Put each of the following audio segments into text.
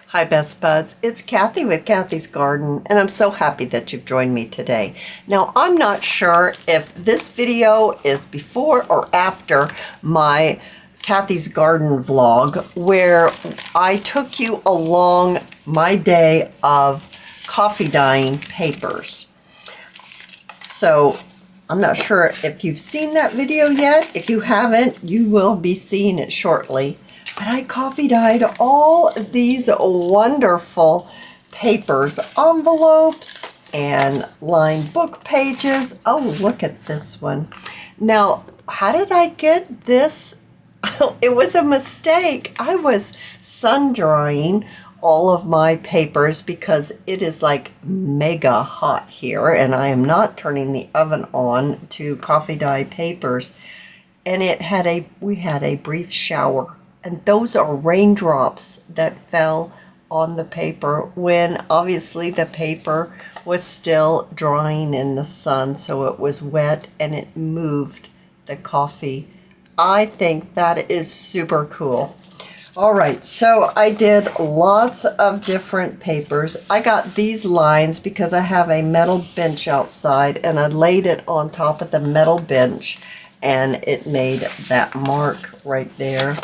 Hi, Best Buds. It's Cathy with Cathy's Garden, and I'm so happy that you've joined me today. Now, I'm not sure if this video is before or after my Cathy's Garden vlog, where I took you along my day of coffee dyeing papers. So, I'm not sure if you've seen that video yet. If you haven't, you will be seeing it shortly. But I coffee dyed all these wonderful papers, envelopes, and lined book pages. Oh, look at this one. Now, how did I get this? It was a mistake. I was sun drying all of my papers because it is like mega hot here, and I am not turning the oven on to coffee dye papers. And we had a brief shower. And those are raindrops that fell on the paper when obviously the paper was still drying in the sun, so it was wet and it moved the coffee. I think that is super cool. All right, so I did lots of different papers. I got these lines because I have a metal bench outside, and I laid it on top of the metal bench, and it made that mark right there.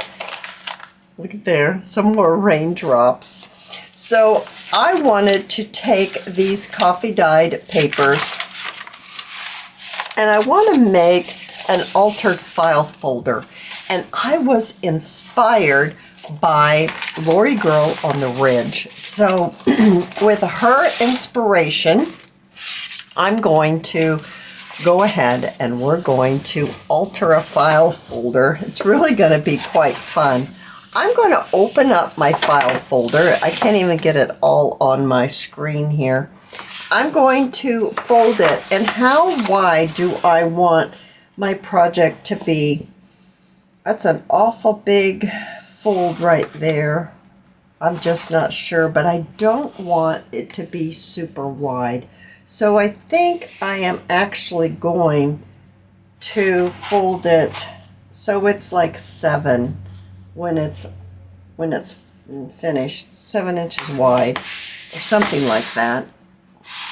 Look at there, some more raindrops. So I wanted to take these coffee dyed papers and I want to make an altered file folder. And I was inspired by Lori Girl on the Ridge. So with her inspiration, I'm going to go ahead and we're going to alter a file folder. It's really going to be quite fun. I'm going to open up my file folder. I can't even get it all on my screen here. I'm going to fold it. And how wide do I want my project to be? That's an awful big fold right there. I'm just not sure, but I don't want it to be super wide. So I think I am actually going to fold it so it's like 7 when it's finished, 7 inches wide or something like that.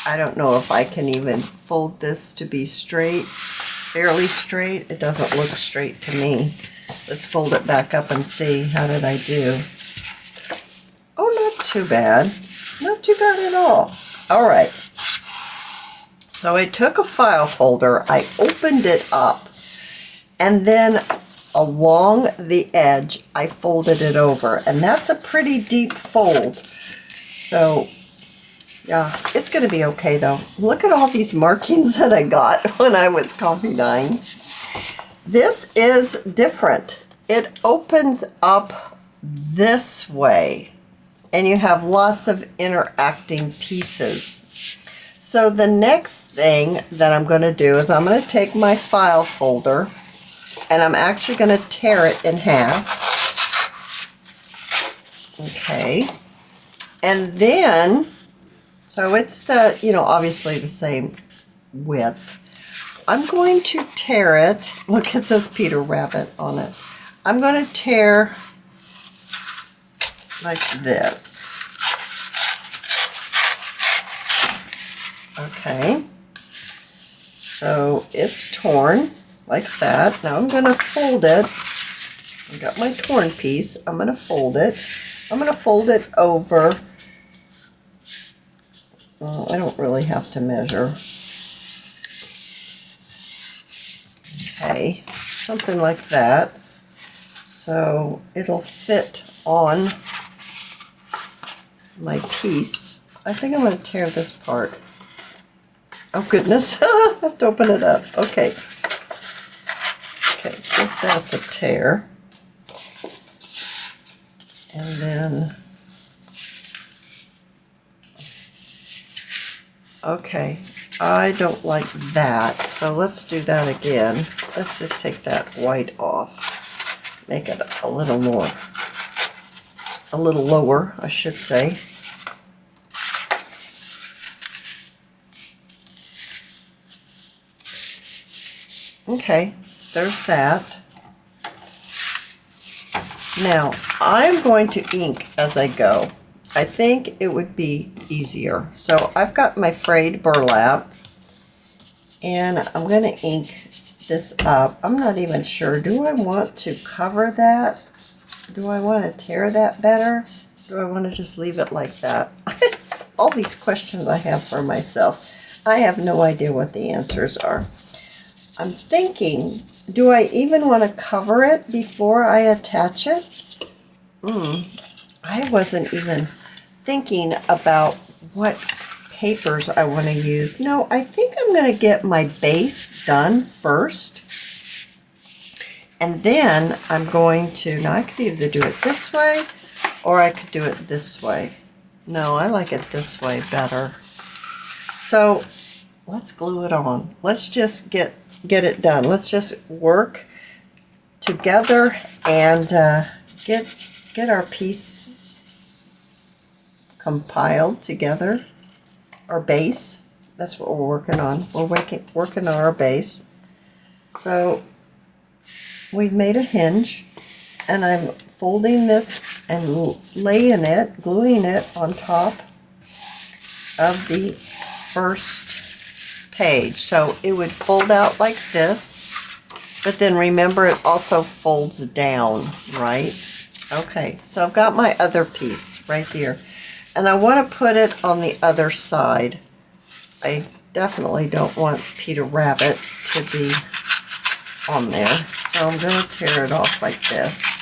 I don't know if I can even fold this to be straight, fairly straight. It doesn't look straight to me. Let's fold it back up and see. How did I do? Oh, not too bad. Not too bad at all. All right. So I took a file folder, I opened it up, and then along the edge, I folded it over. And that's a pretty deep fold. So, yeah, it's going to be okay, though. Look at all these markings that I got when I was coffee dyeing. This is different. It opens up this way, and you have lots of interacting pieces. So the next thing that I'm going to do is I'm going to take my file folder, and I'm actually going to tear it in half. Okay. And then, so it's the, obviously the same width. I'm going to tear it. Look, it says Peter Rabbit on it. I'm going to tear like this. Okay. So it's torn like that. Now I'm going to fold it. I got my torn piece. I'm going to fold it. I'm going to fold it over. Well, I don't really have to measure. Okay, something like that. So it'll fit on my piece. I think I'm going to tear this part. Oh goodness, I have to open it up. Okay. Okay, give this a tear. And then, okay, I don't like that, so let's do that again. Let's just take that white off. Make it a little lower, I should say. Okay, there's that. Now, I'm going to ink as I go. I think it would be easier. So I've got my frayed burlap, and I'm going to ink this up. I'm not even sure. Do I want to cover that? Do I want to tear that better? Do I want to just leave it like that? All these questions I have for myself. I have no idea what the answers are. I'm thinking, do I even want to cover it before I attach it? I wasn't even thinking about what papers I want to use. No, I think I'm going to get my base done first. And then I'm going to, now I could either do it this way or I could do it this way. No, I like it this way better. So let's glue it on. Let's just get it done. Let's just work together and get our piece compiled together. Our base. That's what we're working on. We're working on our base. So we've made a hinge, and I'm folding this and laying it, gluing it on top of the first page. So it would fold out like this, but then remember it also folds down, right? Okay, so I've got my other piece right here, and I want to put it on the other side. I definitely don't want Peter Rabbit to be on there. So I'm going to tear it off like this.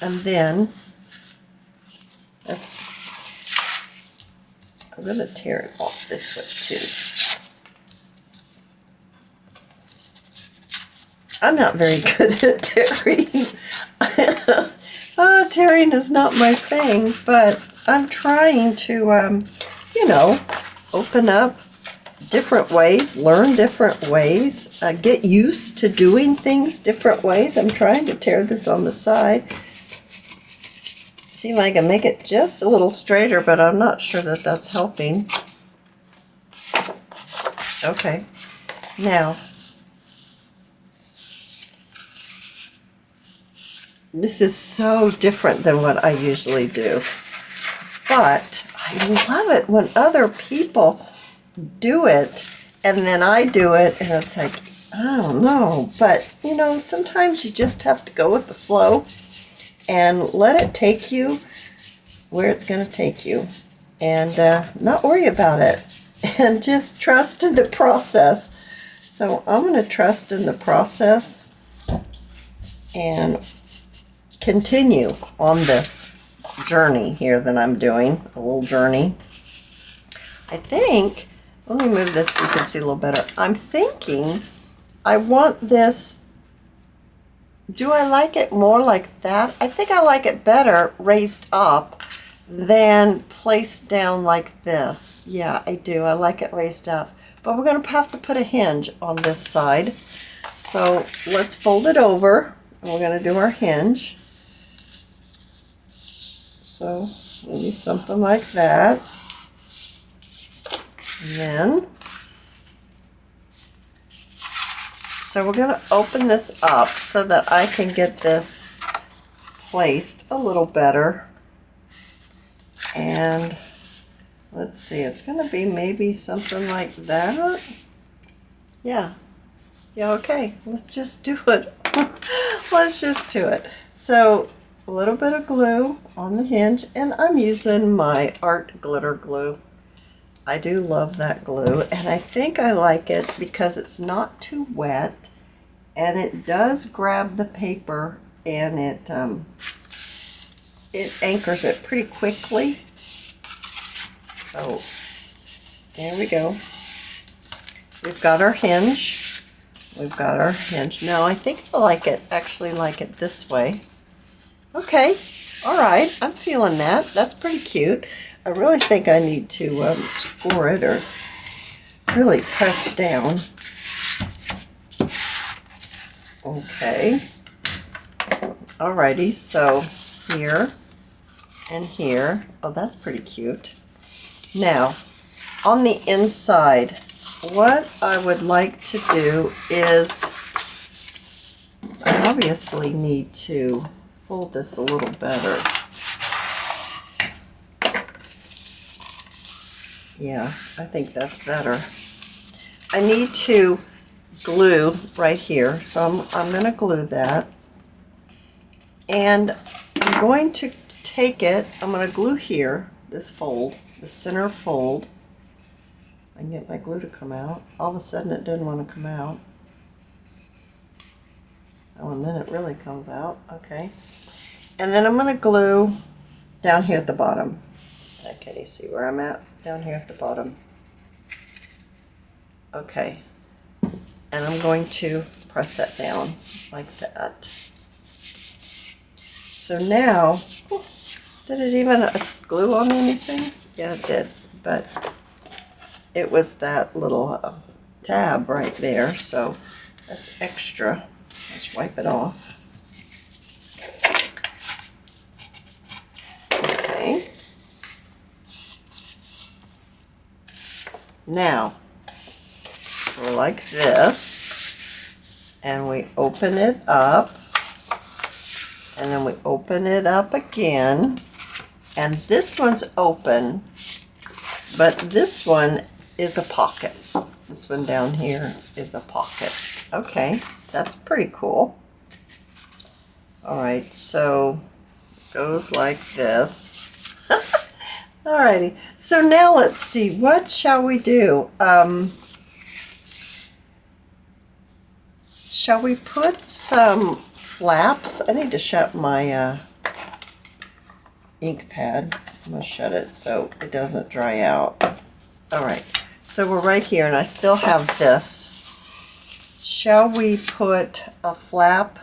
And then I'm going to tear it off this way too. I'm not very good at tearing. Tearing is not my thing, but I'm trying to, open up different ways, learn different ways, get used to doing things different ways. I'm trying to tear this on the side. See if I can make it just a little straighter, but I'm not sure that that's helping. Okay, now, this is so different than what I usually do, but I love it when other people do it and then I do it and it's like, I don't know, but sometimes you just have to go with the flow and let it take you where it's going to take you, and not worry about it, and just trust in the process. So I'm going to trust in the process and continue on this journey here that I'm doing, a little journey. I think, let me move this so you can see a little better. I'm thinking I want this, do I like it more like that? I think I like it better raised up than placed down like this. Yeah, I do. I like it raised up. But we're going to have to put a hinge on this side. So let's fold it over, and we're going to do our hinge. So maybe something like that. And then, so we're going to open this up so that I can get this placed a little better. And let's see, it's going to be maybe something like that. Yeah, okay, let's just do it. Let's just do it. So a little bit of glue on the hinge, and I'm using my art glitter glue. I do love that glue, and I think I like it because it's not too wet, and it does grab the paper, and it anchors it pretty quickly. So there we go. We've got our hinge. We've got our hinge. Now I think I actually like it this way. Okay, all right, I'm feeling that. That's pretty cute. I really think I need to score it or really press down. Okay. Alrighty, so here and here. Oh, that's pretty cute. Now, on the inside, what I would like to do is, I obviously need to fold this a little better. Yeah, I think that's better. I need to glue right here, so I'm going to glue that. And I'm going to take it, I'm going to glue here, this fold, the center fold. I can get my glue to come out. All of a sudden it didn't want to come out. Oh, and then it really comes out. Okay. And then I'm going to glue down here at the bottom. Can you see where I'm at? Down here at the bottom. Okay. And I'm going to press that down like that. So now, did it even glue on anything? Yeah, it did. But it was that little tab right there, so that's extra. Let's wipe it off. Okay. Now, we're like this, and we open it up, and then we open it up again, and this one's open, but this one is a pocket. This one down here is a pocket. Okay, that's pretty cool. All right, so it goes like this. Alrighty, so now let's see, what shall we do? Shall we put some flaps? I need to shut my ink pad. I'm going to shut it so it doesn't dry out. Alright, so we're right here and I still have this. Shall we put a flap?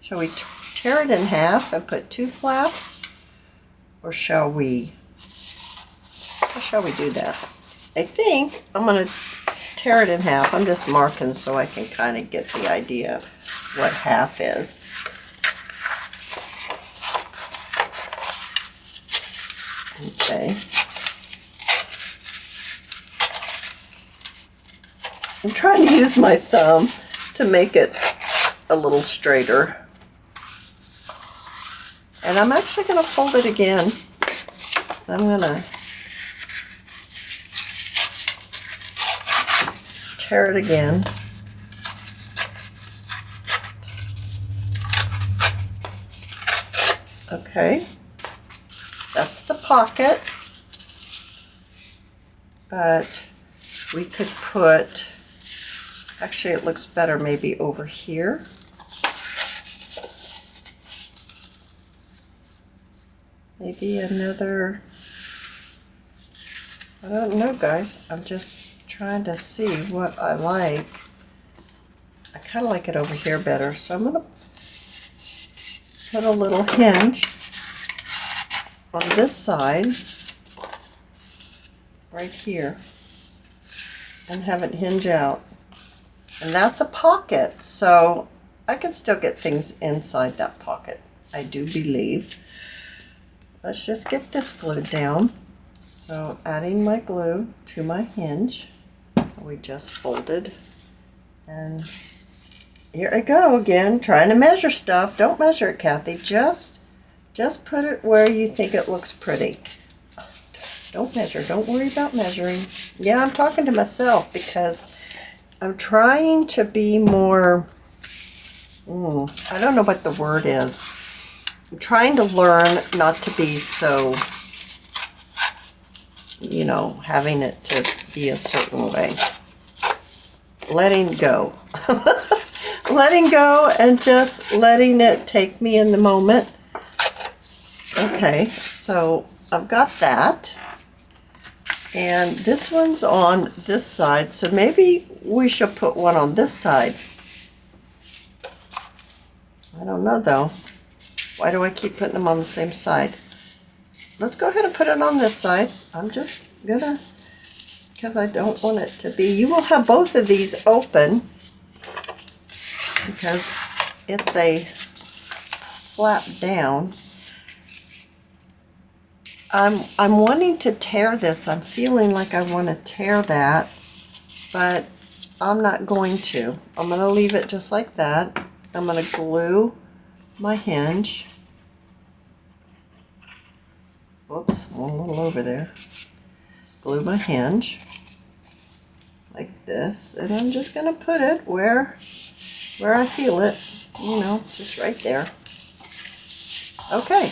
Shall we tear it in half and put 2 flaps? Or shall we... How shall we do that? I think I'm going to tear it in half. I'm just marking so I can kind of get the idea of what half is. Okay. I'm trying to use my thumb to make it a little straighter. And I'm actually going to fold it again. I'm going to tear it again. Okay, that's the pocket, but we could put, actually it looks better maybe over here. Maybe another, I don't know guys, I'm just trying to see what I like. I kind of like it over here better, so I'm going to put a little hinge on this side, right here, and have it hinge out. And that's a pocket, so I can still get things inside that pocket, I do believe. Let's just get this glued down. So adding my glue to my hinge. We just folded, and here I go again, trying to measure stuff. Don't measure it, Kathy. Just put it where you think it looks pretty. Don't measure. Don't worry about measuring. Yeah, I'm talking to myself because I'm trying to be more, I don't know what the word is. I'm trying to learn not to be so, you know, having it to be a certain way. Letting go. Letting go and just letting it take me in the moment. Okay, so I've got that. And this one's on this side, so maybe we should put one on this side. I don't know though. Why do I keep putting them on the same side? Let's go ahead and put it on this side. I'm just gonna, because I don't want it to be. You will have both of these open because it's a flap down. I'm wanting to tear this. I'm feeling like I want to tear that, but I'm not going to. I'm going to leave it just like that. I'm going to glue my hinge. Whoops, I'm a little over there. glue my hinge like this, and I'm just going to put it where I feel it, you know, just right there. Okay,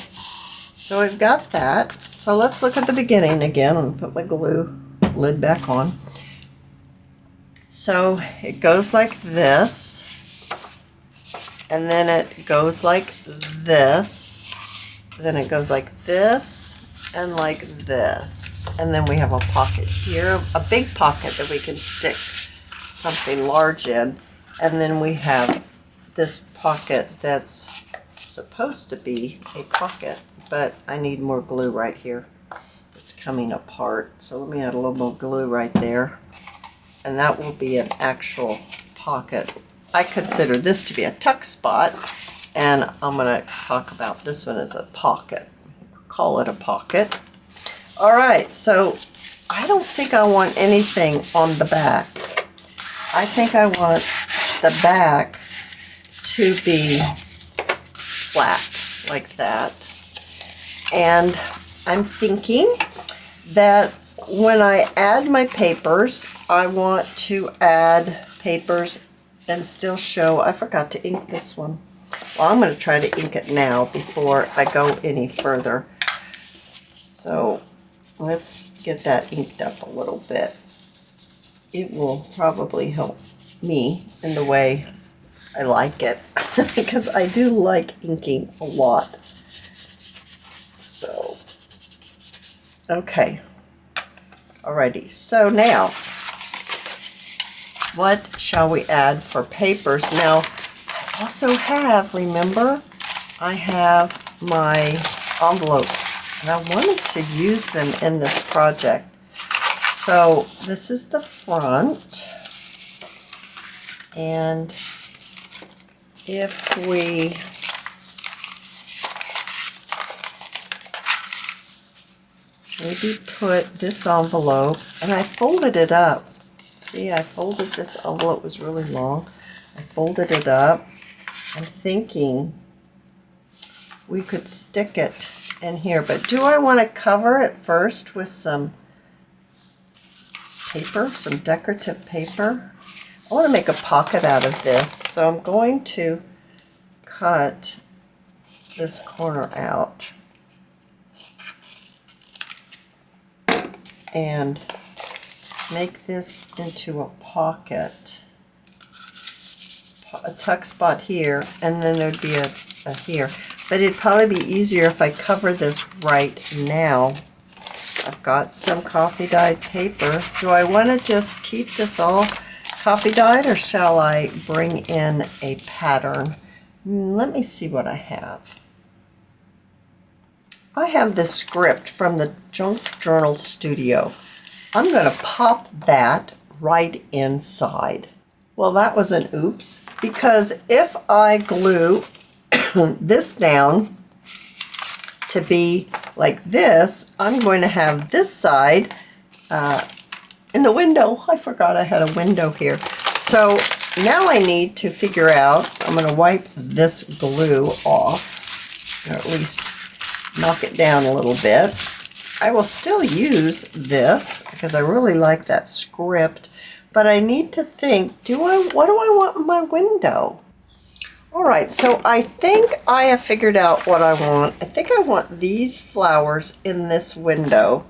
so we've got that. So let's look at the beginning again. I'm going to put my glue lid back on. So it goes like this, and then it goes like this, then it goes like this, and like this. And then we have a pocket here, a big pocket that we can stick something large in. And then we have this pocket that's supposed to be a pocket, but I need more glue right here. It's coming apart. So let me add a little more glue right there. And that will be an actual pocket. I consider this to be a tuck spot, and I'm going to talk about this one as a pocket. Call it a pocket. All right, so I don't think I want anything on the back. I think I want the back to be flat like that. And I'm thinking that when I add my papers, I want to add papers and still show. I forgot to ink this one. Well, I'm going to try to ink it now before I go any further. So let's get that inked up a little bit. It will probably help me in the way I like it because I do like inking a lot. So, okay. Alrighty, so now, what shall we add for papers? Now, I also have, remember, I have my envelopes, and I wanted to use them in this project. So, this is the front, and if we maybe put this envelope, and I folded it up. See, I folded this envelope, was really long. I folded it up. I'm thinking we could stick it in here, but do I want to cover it first with some paper, some decorative paper? I want to make a pocket out of this, so I'm going to cut this corner out and make this into a pocket, a tuck spot here, and then there'd be a here. But it'd probably be easier if I cover this right now. I've got some coffee dyed paper. Do I want to just keep this all coffee dyed, or shall I bring in a pattern? Let me see what I have. I have this script from the Junk Journal Studio. I'm going to pop that right inside. Well, that was an oops, because if I glue this down to be like this, I'm going to have this side in the window. I forgot I had a window here. So now I need to figure out, I'm going to wipe this glue off, or at least knock it down a little bit. I will still use this because I really like that script, but I need to think, what do I want in my window? All right, so I think I have figured out what I want. I think I want these flowers in this window.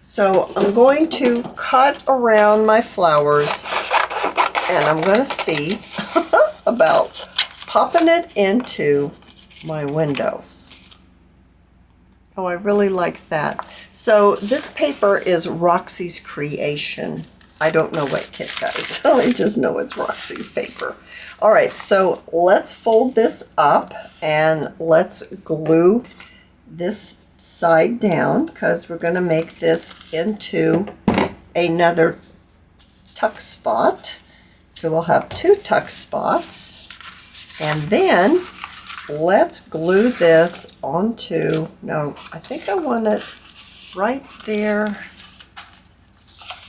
So I'm going to cut around my flowers, and I'm going to see about popping it into my window. Oh, I really like that. So this paper is Roxy's creation. I don't know what Kit does. I just know it's Roxy's paper. All right, so let's fold this up and let's glue this side down, because we're going to make this into another tuck spot. So we'll have two tuck spots, and then let's glue this onto, no, I think I want it right there.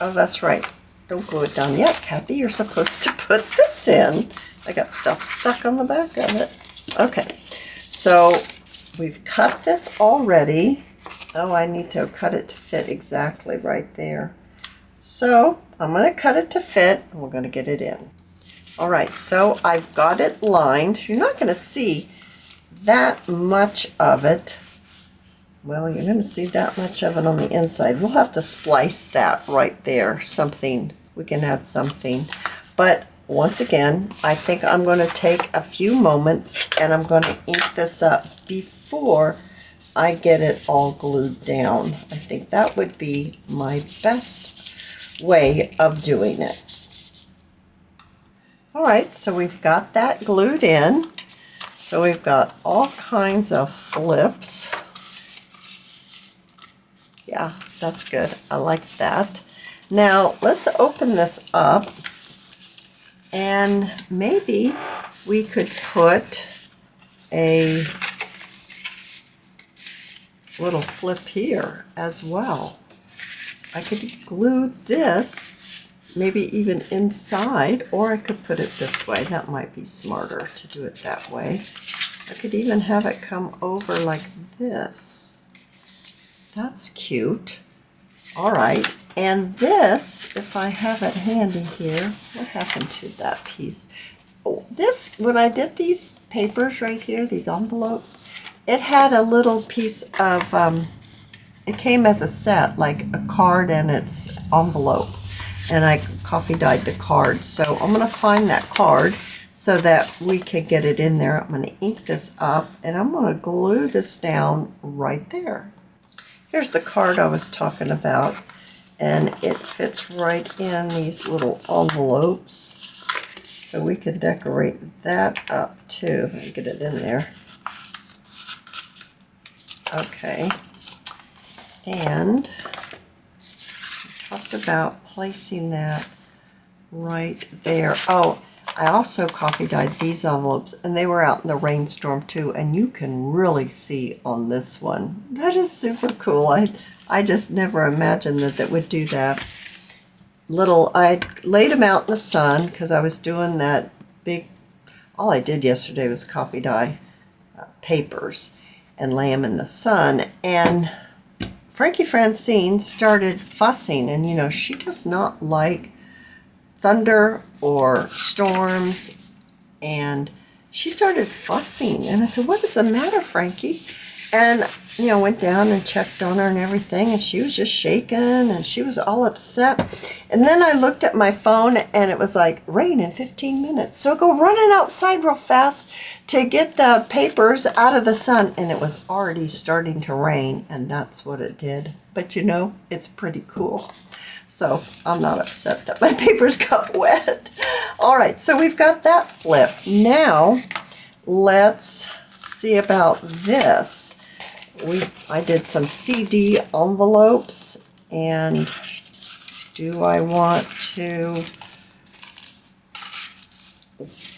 Oh, that's right. Don't glue it down yet, Kathy. You're supposed to put this in. I got stuff stuck on the back of it. Okay, so we've cut this already. Oh, I need to cut it to fit exactly right there. So I'm going to cut it to fit, and we're going to get it in. All right, so I've got it lined. You're not going to see that much of it. Well, you're going to see that much of it on the inside. We'll have to splice that right there. Something, we can add something. But once again, I think I'm going to take a few moments and I'm going to ink this up before I get it all glued down. I think that would be my best way of doing it. All right, so we've got that glued in. So we've got all kinds of flips. Yeah, that's good. I like that. Now let's open this up, and maybe we could put a little flip here as well. I could glue this maybe even inside, or I could put it this way. That might be smarter to do it that way. I could even have it come over like this. That's cute. All right, and this, if I have it handy here, what happened to that piece? Oh, this, when I did these papers right here, these envelopes, it had a little piece of, it came as a set, like a card and its envelope, and I coffee dyed the card. So I'm gonna find that card so that we can get it in there. I'm gonna ink this up, and I'm gonna glue this down right there. Here's the card I was talking about, and it fits right in these little envelopes. So we could decorate that up too. Let me get it in there. Okay. And we talked about placing that right there. Oh, I also coffee dyed these envelopes, and they were out in the rainstorm too, and you can really see on this one. That is super cool. I just never imagined that would do that. I laid them out in the sun because I was doing that big, all I did yesterday was coffee dye papers and lay them in the sun. And Frankie Francine started fussing, and you know, she does not like thunder or storms, and she started fussing, and I said, what is the matter, Frankie? And you know, went down and checked on her and everything, and she was just shaking and she was all upset. And then I looked at my phone, and it was like rain in 15 minutes. So I go running outside real fast to get the papers out of the sun, and it was already starting to rain, and that's what it did. But you know, it's pretty cool. So I'm not upset that my papers got wet. All right, so we've got that flip. Now let's see about this. I did some CD envelopes, and do I want to,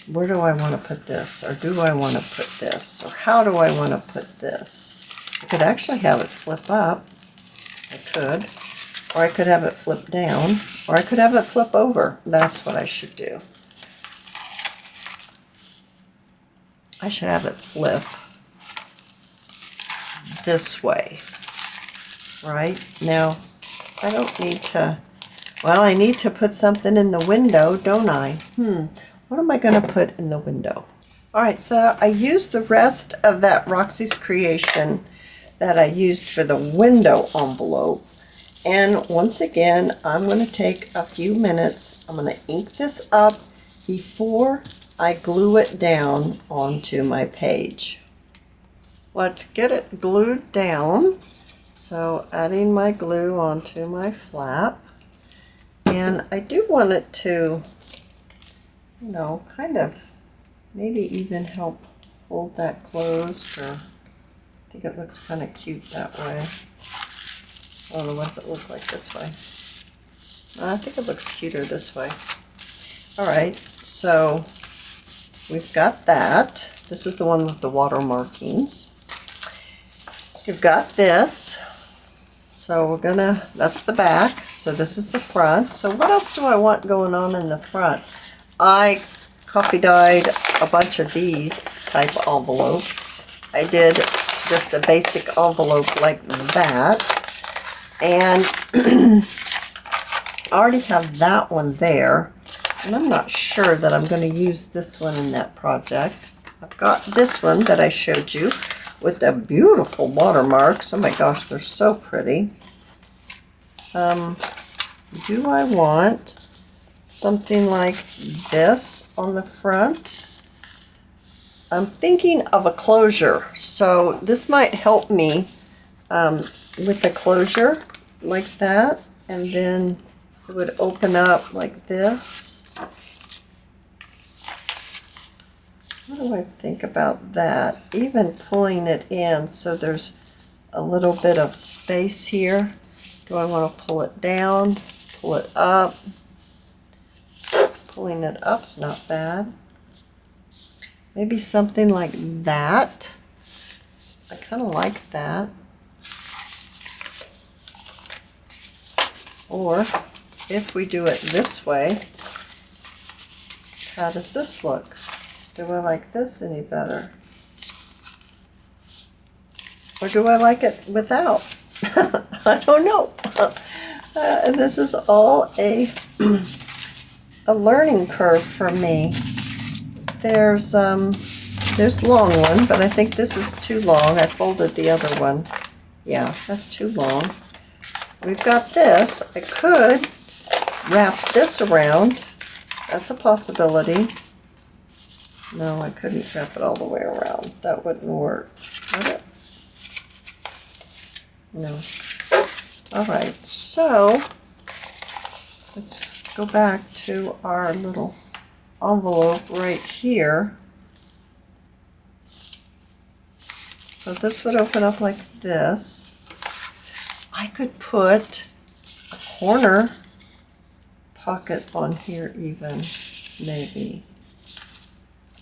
where do I want to put this? Or do I want to put this? Or how do I want to put this? I could actually have it flip up. I could. Or I could have it flip down. Or I could have it flip over. That's what I should do. I should have it flip this way, right? Now, I don't need to, well, I need to put something in the window, don't I? What am I going to put in the window? All right, so I used the rest of that Roxy's Creation that I used for the window envelope. And once again, I'm going to take a few minutes. I'm going to ink this up before I glue it down onto my page. Let's get it glued down. So adding my glue onto my flap. And I do want it to, you know, kind of maybe even help hold that closed, or I think it looks kind of cute that way. I don't know, what does it look like this way? I think it looks cuter this way. All right, so we've got that. This is the one with the water markings. You've got this. So we're gonna, that's the back. So this is the front. So what else do I want going on in the front? I coffee dyed a bunch of these type envelopes. I did just a basic envelope like that. And I already have that one there. And I'm not sure that I'm going to use this one in that project. I've got this one that I showed you with the beautiful watermarks. Oh my gosh, they're so pretty. Do I want something like this on the front? I'm thinking of a closure, so this might help me with the closure like that, and then it would open up like this. What do I think about that? Even pulling it in so there's a little bit of space here. Do I want to pull it down, pull it up? Pulling it up's not bad. Maybe something like that. I kind of like that. Or if we do it this way, how does this look? Do I like this any better? Or do I like it without? I don't know. And this is all a learning curve for me. There's long one, but I think this is too long. I folded the other one. Yeah, that's too long. We've got this. I could wrap this around. That's a possibility. No, I couldn't wrap it all the way around. That wouldn't work, would it? No. All right, so let's go back to our little envelope right here. So this would open up like this. I could put a corner pocket on here even, maybe.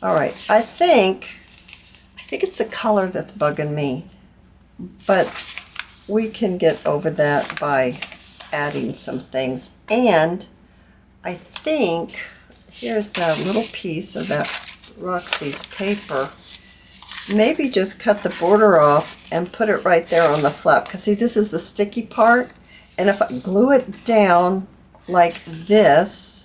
All right, I think it's the color that's bugging me, but we can get over that by adding some things. And I think here's that little piece of that Roxy's paper. Maybe just cut the border off and put it right there on the flap. Because see, this is the sticky part. And if I glue it down like this,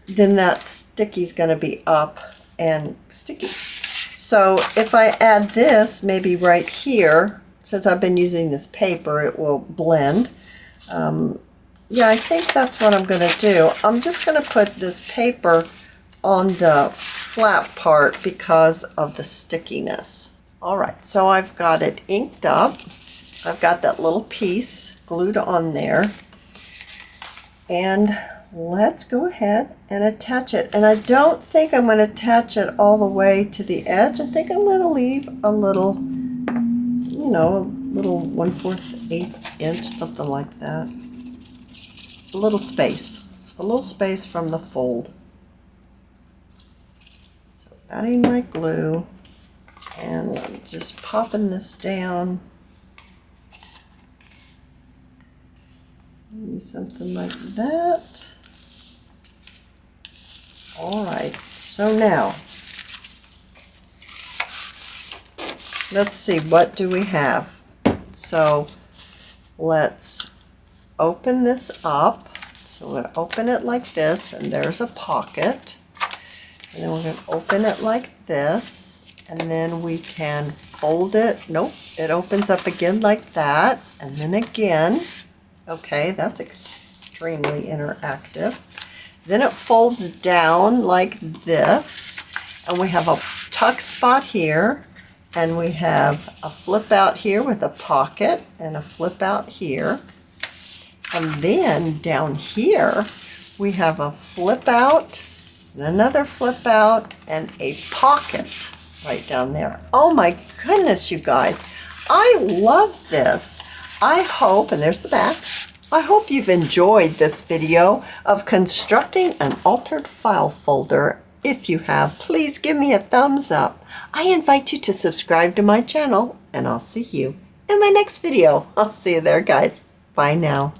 then that sticky's going to be up and sticky. So if I add this maybe right here, since I've been using this paper, it will blend. Yeah, I think that's what I'm going to do. I'm just going to put this paper on the flap part because of the stickiness. All right, so I've got it inked up. I've got that little piece glued on there. And let's go ahead and attach it. And I don't think I'm going to attach it all the way to the edge. I think I'm going to leave a little, you know, a little 1/4 1/8 inch, something like that. A little space from the fold. So adding my glue, and I'm just popping this down. Maybe something like that. All right, so now let's see, what do we have? So let's open this up. So we're going to open it like this, and there's a pocket. And then we're going to open it like this, and then we can fold it. Nope, it opens up again like that, and then again. Okay, that's extremely interactive. Then it folds down like this, and we have a tuck spot here, and we have a flip out here with a pocket and a flip out here. And then down here, we have a flip out and another flip out and a pocket right down there. Oh my goodness, you guys. I love this. I hope, and there's the back, I hope you've enjoyed this video of constructing an altered file folder. If you have, please give me a thumbs up. I invite you to subscribe to my channel, and I'll see you in my next video. I'll see you there, guys. Bye now.